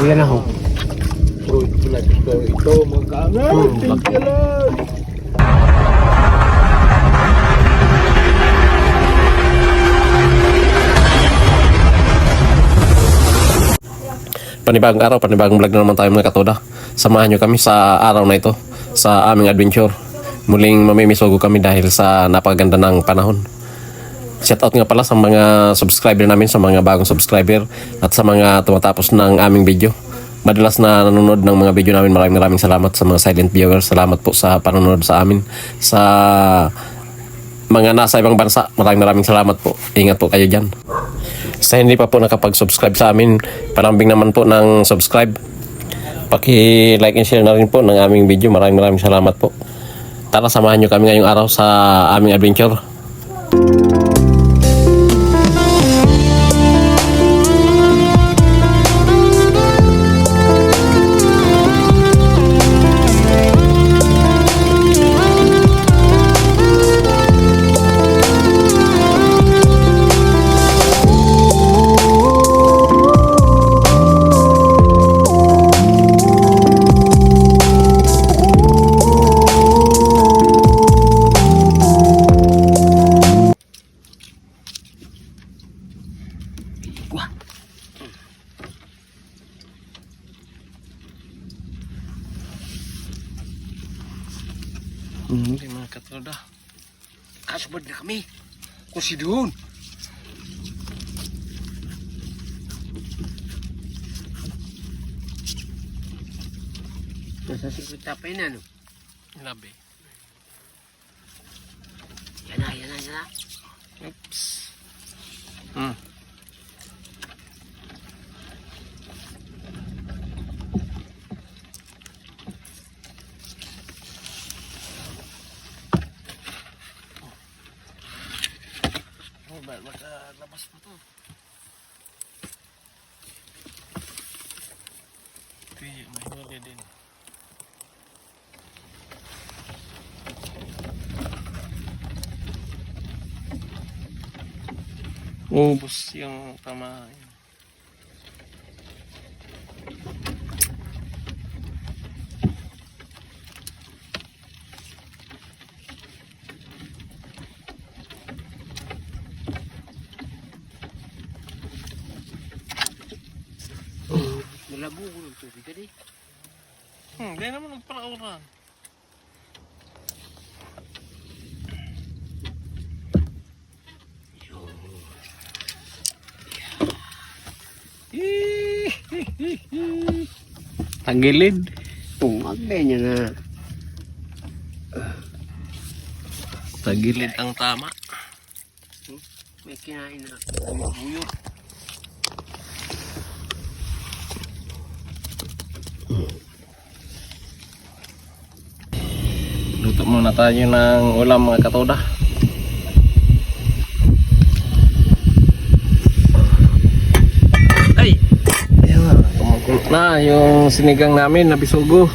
Yan ako. Ito magkaangal. Tingkalan. Panibagong araw, panibagong vlog na naman tayo mga katoda. Samahan nyo kami sa araw na ito, sa aming adventure. Muling mamimisugo kami dahil sa napakaganda ng panahon. Shoutout nga pala sa mga subscriber namin, sa mga bagong subscriber at sa mga tumatapos ng aming video. Madalas na nanonood ng mga video namin, maraming salamat sa mga silent viewers. Salamat po sa panonood sa amin. Sa mga nasa ibang bansa, maraming salamat po. Ingat po kayo dyan. Sa hindi pa po nakapag-subscribe sa amin, palambing naman po ng subscribe. Paki-like and share na rin po ng aming video. Maraming salamat po. Tara, samahan nyo kami ngayong araw sa aming adventure. Hindi mga katoda. Kasubad na kami. Kung si doon. Nasa 50 pa yun ano? Labi. Yan na. Oops. Makalabas pa to. May huli din. Ubus yung tamahan. Malabo ko ng tubig ka di. Hindi naman nagparauran. Tagilid. Pumagay niya na. Tagilid ang tama. May kinain na. Buyot. Luto muna tayo ng ulam mga katoda. Ay! Tumukulot na yung sinigang namin na bisugo.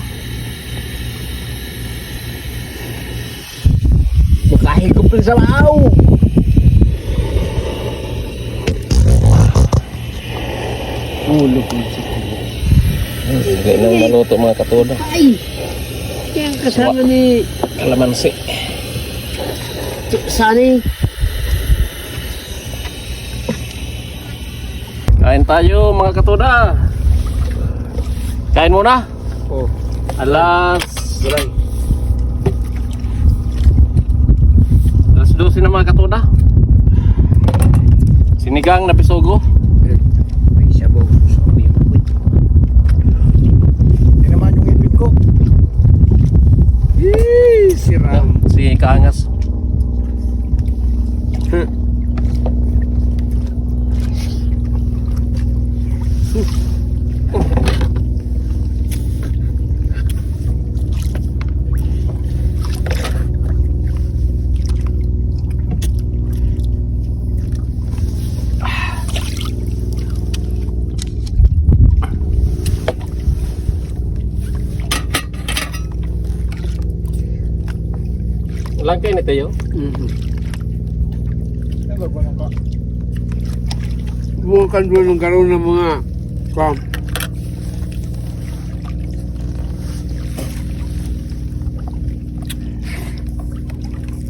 Makahigop rin sa lao. Ulo ko sa tubo. Hindi nang maluto mga katoda. Ay! Yan kasama ni Kalamansi. Sani. Kain tayo mga katoda. Kain muna. Oh. Alas Gulay. Alas 12 na mga katoda. Sinigang na bisugo. May sabaw. Hindi naman yung ipin ko. Siram. Si Kaangas. Walang kayo nito yun? Nagagwanan ka. Bukan doon ng karoon ng mga kam.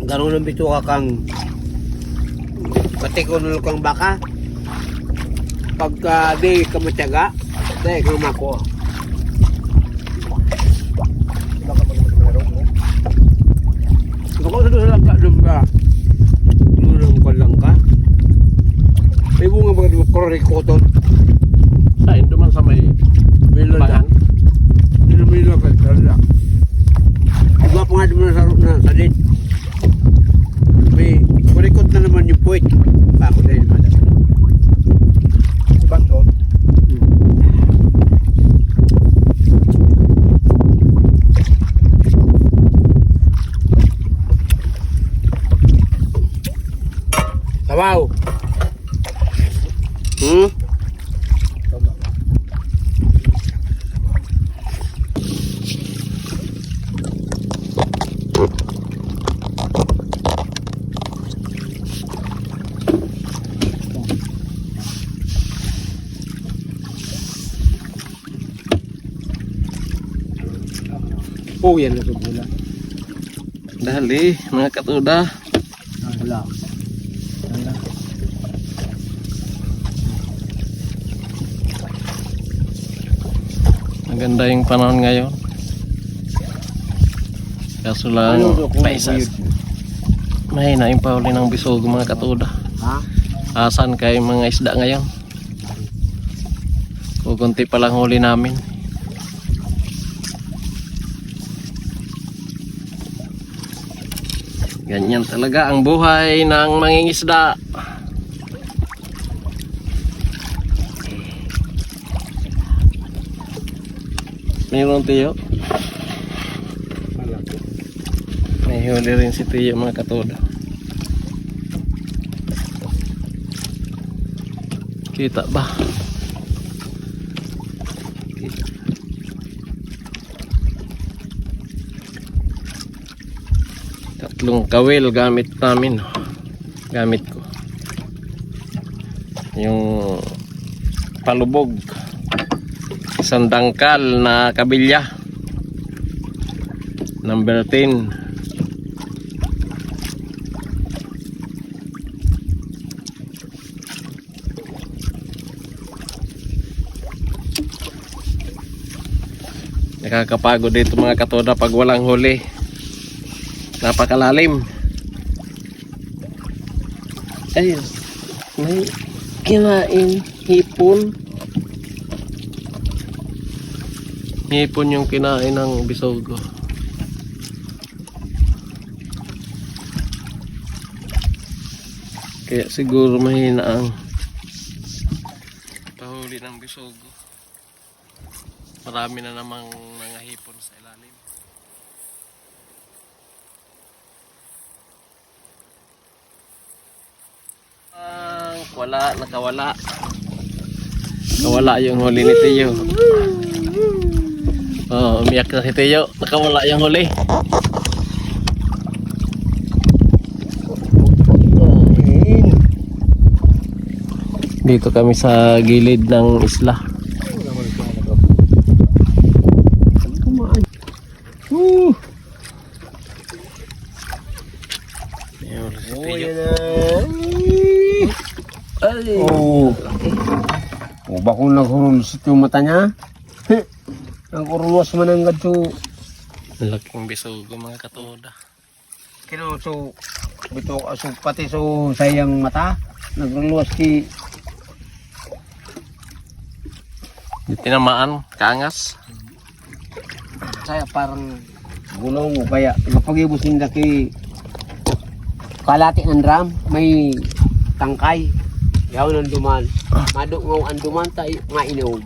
Ganun ang bituka kang patikunol kang baka. Pagka di ka matyaga, di ka mako. Ako sa doon lang ka doon ba? Nunang ko lang ka. May bunga ba doon korikoton? Sa ito man sa may Milo bagan. lang. Milo ka talaga. Iba pa nga doon na sa din. May korikot na naman yung puwit. Ako dahil madami. Ibang doon. Sabaw! Hmm? Oh, yan na bula. Dali, mga katuda. Wala. Maganda yung panahon ngayon. Kaso lang, mahina yung pauli ng bisogo mga katuda. Ha? Asan kayo mga isda ngayon? Kukunti pa lang huli namin. Ganyan talaga ang buhay ng mangingisda. Mayroon Tiyo. May huli rin si Tiyo mga katoda. Kita ba? Tatlong kawil gamit namin. Gamit ko. Yung palubog. Isang dangkal na kabilya. Number 10. Nakakapagod dito mga katoda pag walang huli. Napakalalim. Ayun. May kinain hipon. Hipon yung kinain ng bisogo. Kaya siguro mahina ang pahuli ng bisogo. Marami na namang mga hipon sa ilalim. Nakawala. Nakawala yung huli ni Tiyo. Oh, umiyak na si Tiyo. Nakawala yung huli. Dito kami sa gilid ng isla. Oh. Oh, bako naghurul sa yung mata niya. Nagurulwas man ang gadto. Laking bisogo mga katoda. Kino so bito so pati so sayang mata. Nagurulwas ki Di tinamaan, kaangas. saya parang gulong o kaya mapag-ibus ninda ki kalati ng drum may tangkay. Yaw nang duman. Madungaw ang duman tayo nga inom.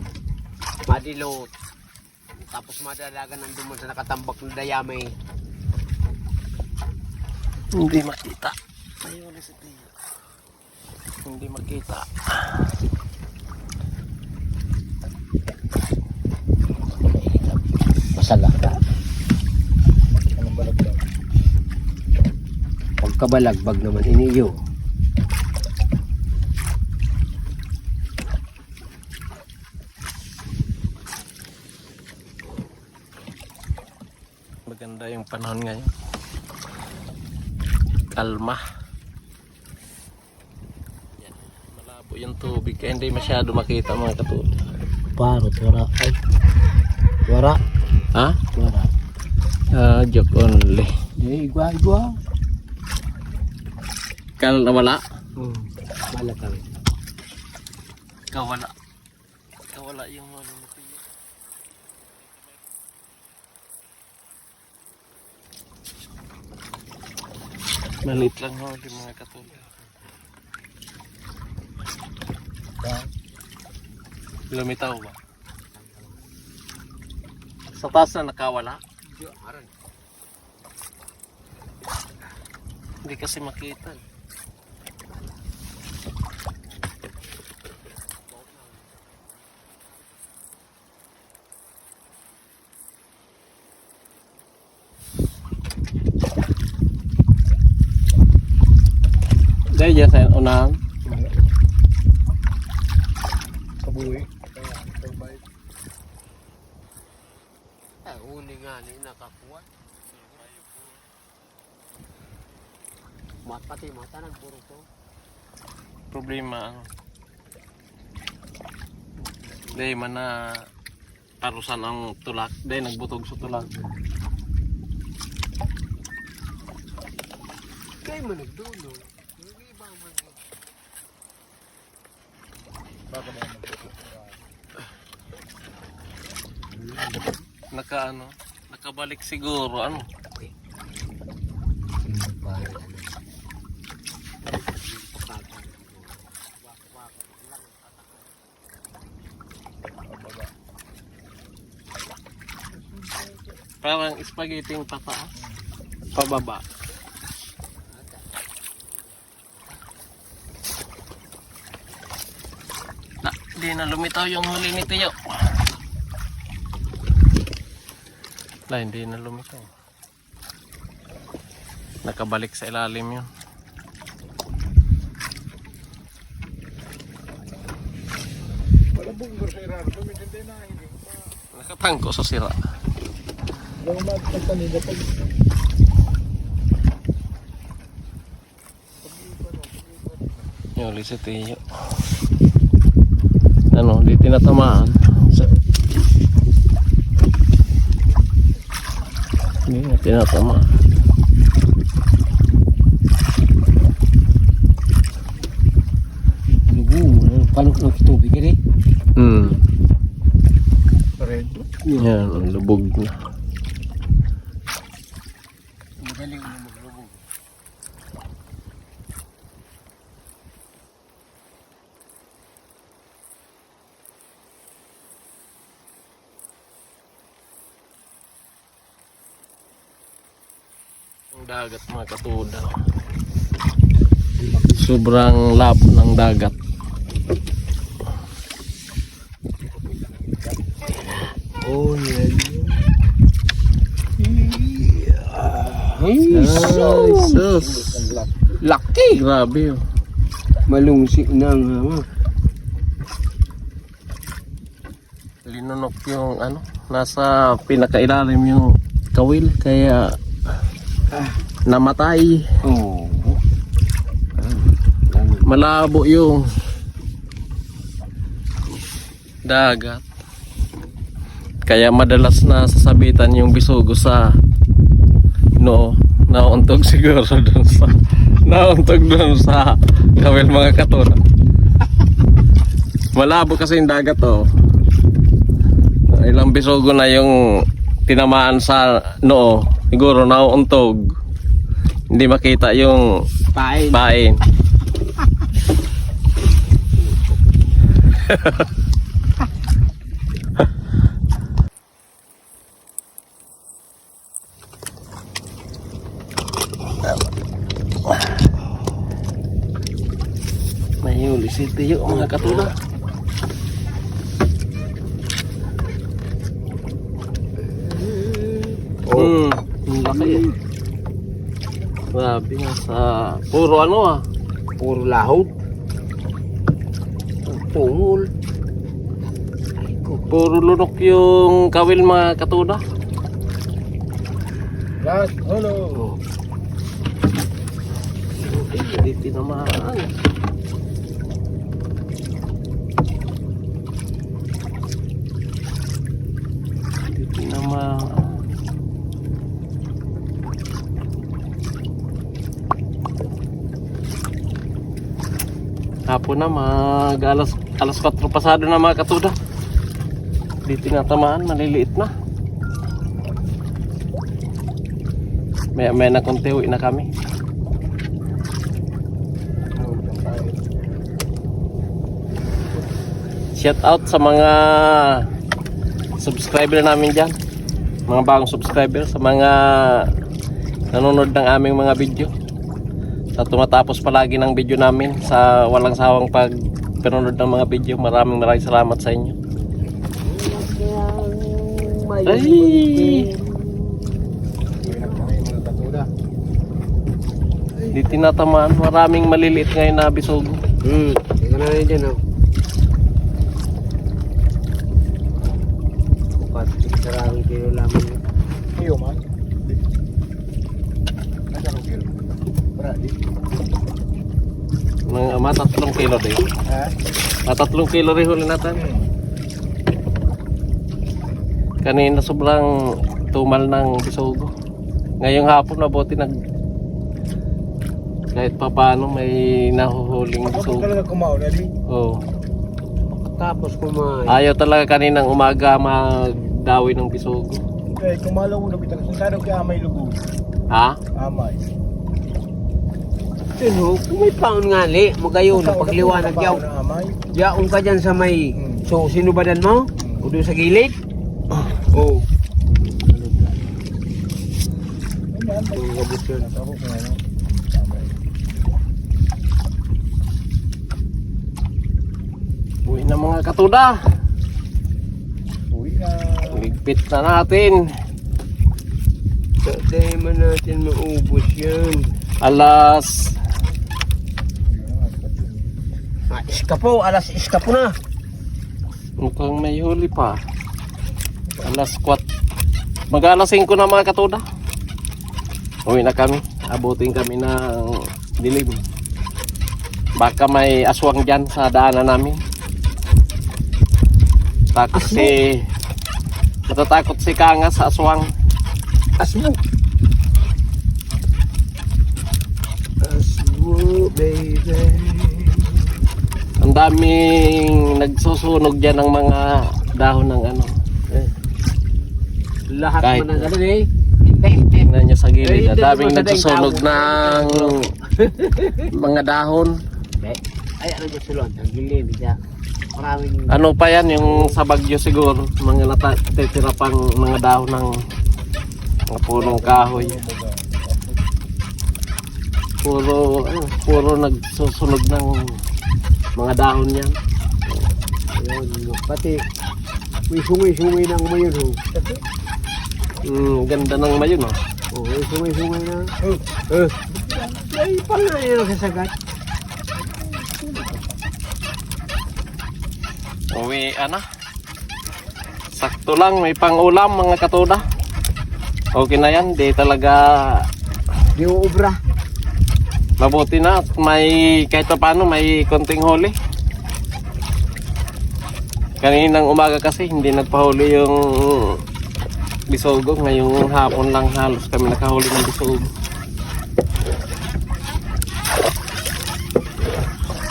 Madilot. Tapos madalagan ng duman sa nakatambak na dayamay. Hindi makita. Ayun si Tiyo. Hindi makita. Masaga ka. Pagkabalagbag naman iniyo. Maganda yung panahon ngayon. kalma. Yan. Malabo yung tubig kaya hindi masyado makita mga katuda. Parot, wara. Ay. Wara. Ha? Wara. Joke only. Igwa. Kal wala? Wala kami. Kawala. Kawala yung ano nito yun. Malit lang huli mga katuda. Lumitaw ba? Sa taas na nakawala? Hindi kasi makita. Dahil dyan sa unang Kabuhi. Uni nga ni nakakuha. Pati mata nagburo to. problema ano. Dahil man na parusan ang tulak. Dahil nagbutog sa tulak. Kaya mo nagdulo. Hindi ba man? Baka ba Nakabalik siguro ano. Parang spaghetti yung pataas. Pababa. Di na lumitaw yung huli ni Tiyo. Hindi na lumitaw. Nakabalik sa ilalim yun. wala bunggo sa irar. Tumintindi na. Nakatangko sa sira. Yung magpagtanida pag... Yung huli si Tiyo. Ano, di tinatamaan. Hindi na tinatamaan. Palok ng tubig ini. Red. Yan, ang lubog na. Magaling mo maglubog. Ang dagat mga katuda. Sobrang labo ng dagat. Oh, yan. Ay, sus. laki. Grabe oh. Malungsik na nga. Linunok yung ano, nasa pinakailalim yung kawil kaya namatay. Oh. Malabo yung dagat. Kaya madalas na sasabitan yung bisugo sa noo. Nauntog siguro doon sa kawil mga katuda. Malabo kasi yung dagat oh. Ilang bisugo na yung tinamaan sa noo. Siguro nauuntog. Hindi makita yung pain. May huli si Tiyo mga katuda. Ang laki eh. Grabe nga sa puro ano ah. Puro lahod. Pungol. Puro lunok yung kawil mga katuda. Last, hello. Hindi tinamaan. Hindi tinamaan. Hapon na, alas 4 pasado na mga katuda. Di tinatamaan, maliliit na. May na konti, uwi na kami. Shout out sa mga subscriber namin dyan, mga bagong subscriber, sa mga nanonood ng aming mga video, sa tumatapos palagi ng video namin, sa walang sawang panonood ng mga video. Maraming salamat sa inyo. Ay! Di tinatamaan. Maraming maliliit ngayon na bisugo. Tingnan na rin dyan, oh. Maraming kilo lamang yun. Iyo man. Ano ang kilo? Berarti. Mga 3 kilo din. Ha? 3 kilo rin huli natin. Kanina sobrang tumal ng bisugo. Ngayong hapon mabuti kahit pa paano may nahuhuling Ako bisugo. talaga kumaw na di. Oo. Tapos kumain. Ayaw talaga kaninang umaga magdawi ng bisugo. Eh, kumalaw na bitang sentado kay amay lugo. Ha? Amay. Pero kung may paon nga li, magayon, pagliwanag yaw. Amay. Yaon ka dyan sa may, so sinubadan mo? O doon sa gilid? Oo. Ayan, may gabot yun. Ako kung ano. Amay. Uwi na mga katuda. Uwi na. Ligpit na natin. Dahil man natin maubos yan. Alas Iskapo, alas iskapo na. mukhang may huli pa. Alas 4. Mag-alas 5 na mga katuda. Uwi na kami. Abutin kami ng dilim. Baka may aswang dyan sa daanan namin. Natatakot si Kanga sa aswang. Asmo. Asmo, baby. Ang daming nagsusunog dyan ng mga dahon ng ano. Lahat Kahit mo na gano'n eh. Tingnan nyo sa gilid. Eh, Ang daming dito mo sa nagsusunog daing ng mga dahon. Ay, ano dyan sulon? Ang gilid, siya. Maraming... Ano pa yan, yung sa Bagyo siguro. Mga natitira pang mga dahon ng mga punong kahoy. Puro nagsusunog ng mga dahon yan. Ayun, pati may sungay-sungay na ngayon ho. Ganda ng mayon, oh. Oo, may sungay-sungay na. Ay, pala yun ang sasagat. Uwi, sakto lang, may pang-ulam mga katuda. Okay na yan, di talaga Di uubra. mabuti na. May kahit pa paano, may konting huli. Kaninang umaga kasi hindi nagpahuli yung bisugo. Ngayong hapon lang halos kami nakahuli ng bisugo.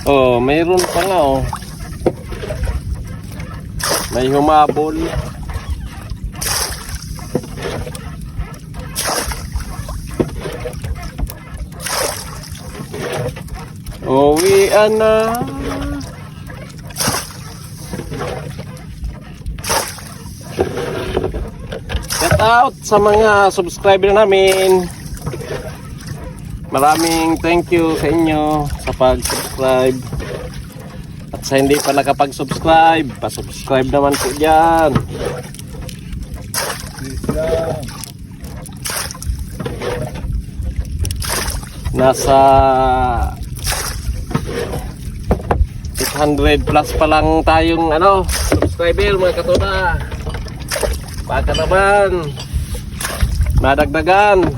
Oh, mayroon pa nga, oh. May humabol. Uwian na. Shout out sa mga subscriber namin. Maraming thank you sa inyo sa pag-subscribe. At sa hindi pa nakapag-subscribe, pa-subscribe naman po dyan. Nasa 600 plus pa lang tayong subscriber mga katuda. Baka naman madagdagan.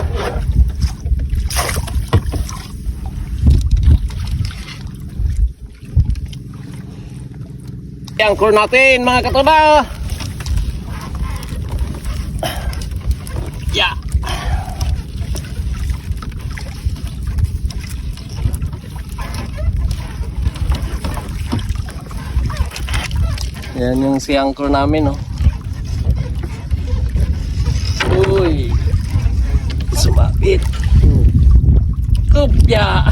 Anchor natin mga katoda. Yeah. Yan yung si anchor namin, oh. Uy. Sumabit. Kupya.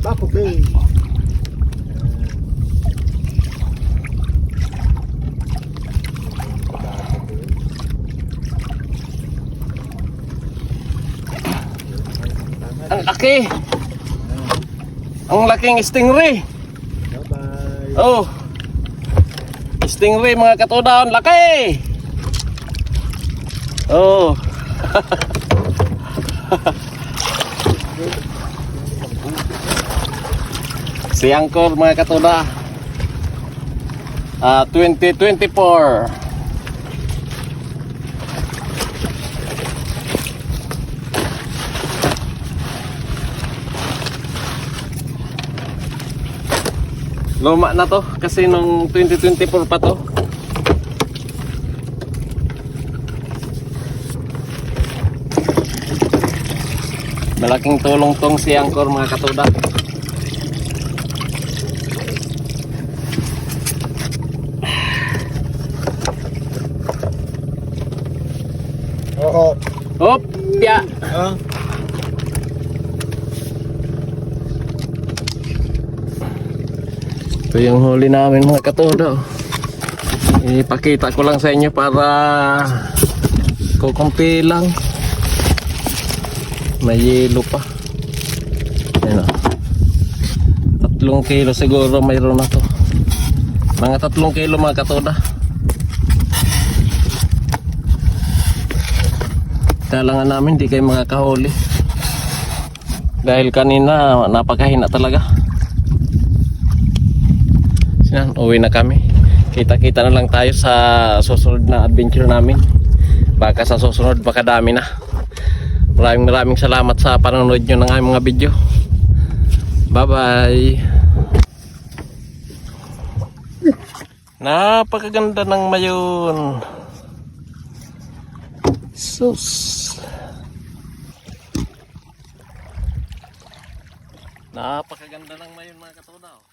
Bakit eh? Ang laki. Ang laking stingray. Bye-bye. Oh. Stingray mga katoda, ang laki. Oh. Si Anchor mga katoda. 2024. Luma na to kasi nung 2024 pa to. Malaking tulong tong si Anchor mga katoda. Oo. Hop, ya. Ah. Ito yung huli namin mga katoda. Ipakita ko lang sa inyo para kukunti lang. May yelo pa. Ayan o. 3 kilo siguro mayroon na to. Mga 3 kilo mga katoda. Kailangan namin di kayo makakahuli. Dahil kanina napakahina talaga. Sinan, uwi na kami. Kita-kita na lang tayo sa susunod na adventure namin. Baka sa susunod baka dami na. Maraming salamat sa panonood nyo ng aming mga video. Bye bye. Napakaganda ng mayon. Sus. Napakaganda ng mayon mga katoda.